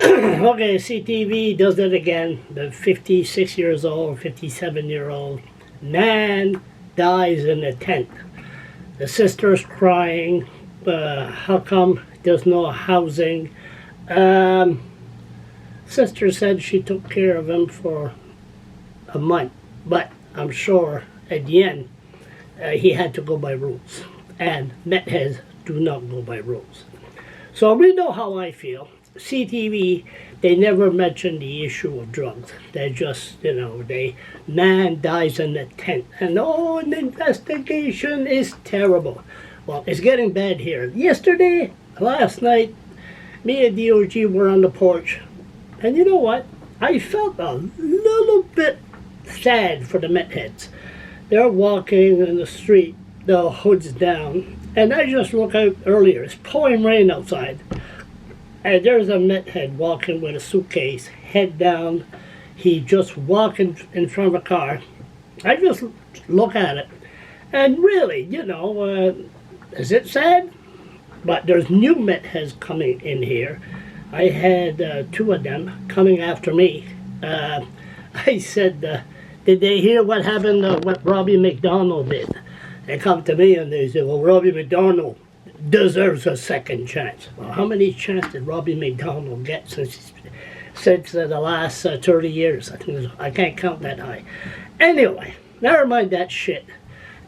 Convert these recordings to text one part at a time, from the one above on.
Okay, CTV does it again. The 56 years old, 57-year-old man dies in a tent. The sister's crying. How come there's no housing? Sister said she took care of him for a month, but I'm sure at the end he had to go by rules. And Meth Heads do not go by rules. So we know how I feel. CTV, they never mention the issue of drugs. They just, man dies in a tent. And an investigation is terrible. Well, it's getting bad here. Last night, me and DOG were on the porch. And you know what? I felt a little bit sad for the Meth Heads. They're walking in the street, the hood's down. And I just looked out earlier. It's pouring rain outside. And there's a Meth Head walking with a suitcase, head down. He just walking in front of a car. I just look at it. And really, is it sad? But there's new Meth Heads coming in here. I had two of them coming after me. I said, did they hear what happened, what Robbie McDonald did? They come to me and they say, well, Robbie McDonald deserves a second chance. Well, how many chances did Robbie McDonald get since the last 30 years? I can't count that high. Anyway, never mind that shit.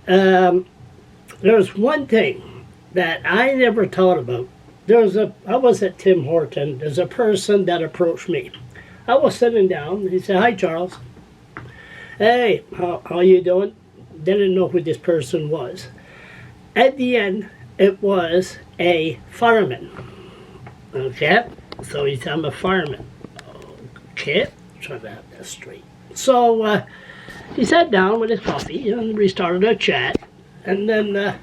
There's one thing that I never thought about. I was at Tim Horton. There's a person that approached me. I was sitting down. He said, hi, Charles. Hey, how you doing? Didn't know who this person was. At the end, it was a fireman. Okay? So he said, I'm a fireman. Okay? Try to have that straight. So he sat down with his coffee and we started a chat. And then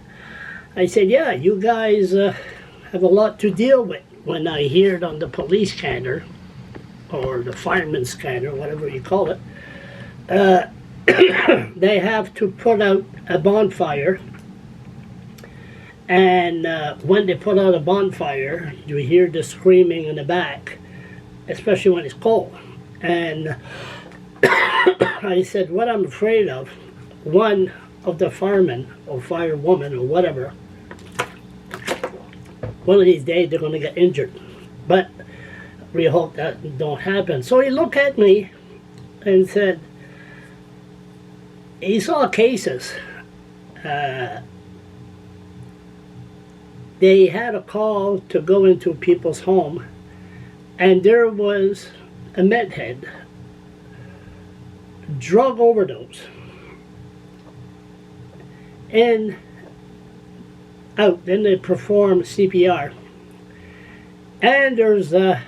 I said, yeah, you guys have a lot to deal with. When I hear it on the police scanner, or the fireman scanner, whatever you call it, they have to put out a bonfire. And when they put out a bonfire, you hear the screaming in the back, especially when it's cold. And I said, what I'm afraid of, one of the firemen or firewoman or whatever, one of these days they're going to get injured. But we hope that don't happen. So he looked at me and said, he saw cases. They had a call to go into people's home, and there was a Meth Head, drug overdose, and out. Then they perform CPR, and there's a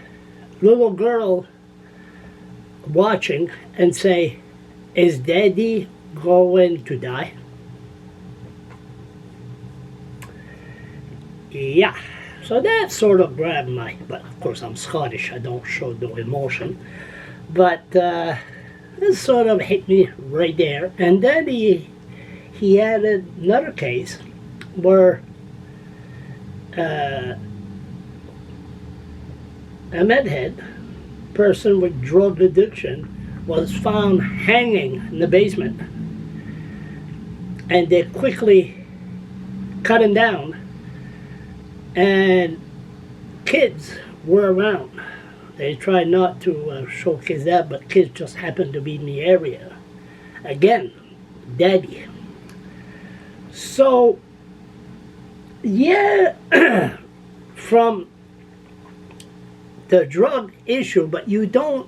little girl watching and say, is Daddy going to die? Yeah, so that sort of grabbed my, but of course I'm Scottish, I don't show no emotion, but it sort of hit me right there. And then he added another case where a Meth Head person with drug addiction was found hanging in the basement, and they quickly cut him down. And kids were around. They tried not to show kids that, but kids just happened to be in the area. Again, Daddy. So, yeah, from the drug issue, but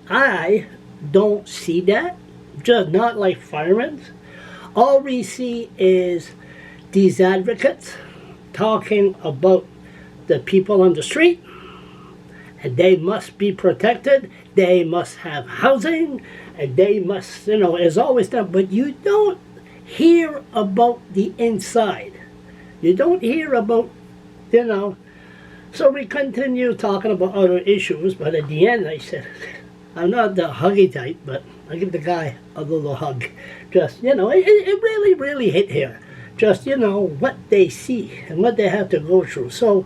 I don't see that. Just not like firemen. All we see is these advocates talking about the people on the street, and they must be protected, they must have housing, and they must, as always done, but you don't hear about the inside. You don't hear about, so we continue talking about other issues, but at the end I said, I'm not the huggy type, but I give the guy a little hug. Just, it really, really hit here. Just, what they see and what they have to go through. So,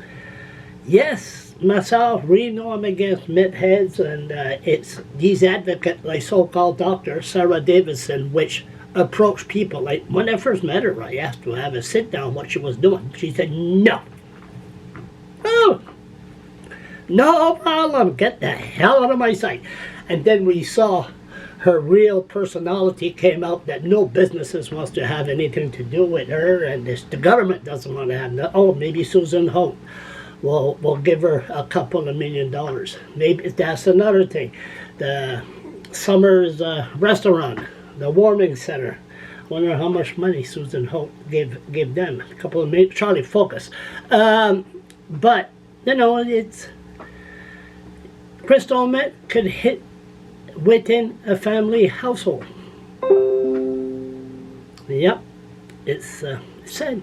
yes, myself, Reno, I'm against Meth Heads, and it's these advocates, like so-called doctor Sarah Davidson, which approach people. Like when I first met her, I asked to have a sit down what she was doing. She said no. Oh, no problem. Get the hell out of my sight. And then we saw her real personality came out, that no businesses wants to have anything to do with her, and the government doesn't want to have no. Oh, maybe Susan Holt will give her a couple of $1 million. Maybe that's another thing. The Summers restaurant, the warming center. Wonder how much money Susan Holt gave them. A couple of million. Charlie, focus. But you know, it's crystal meth could hit within a family household. Yep, it's sad.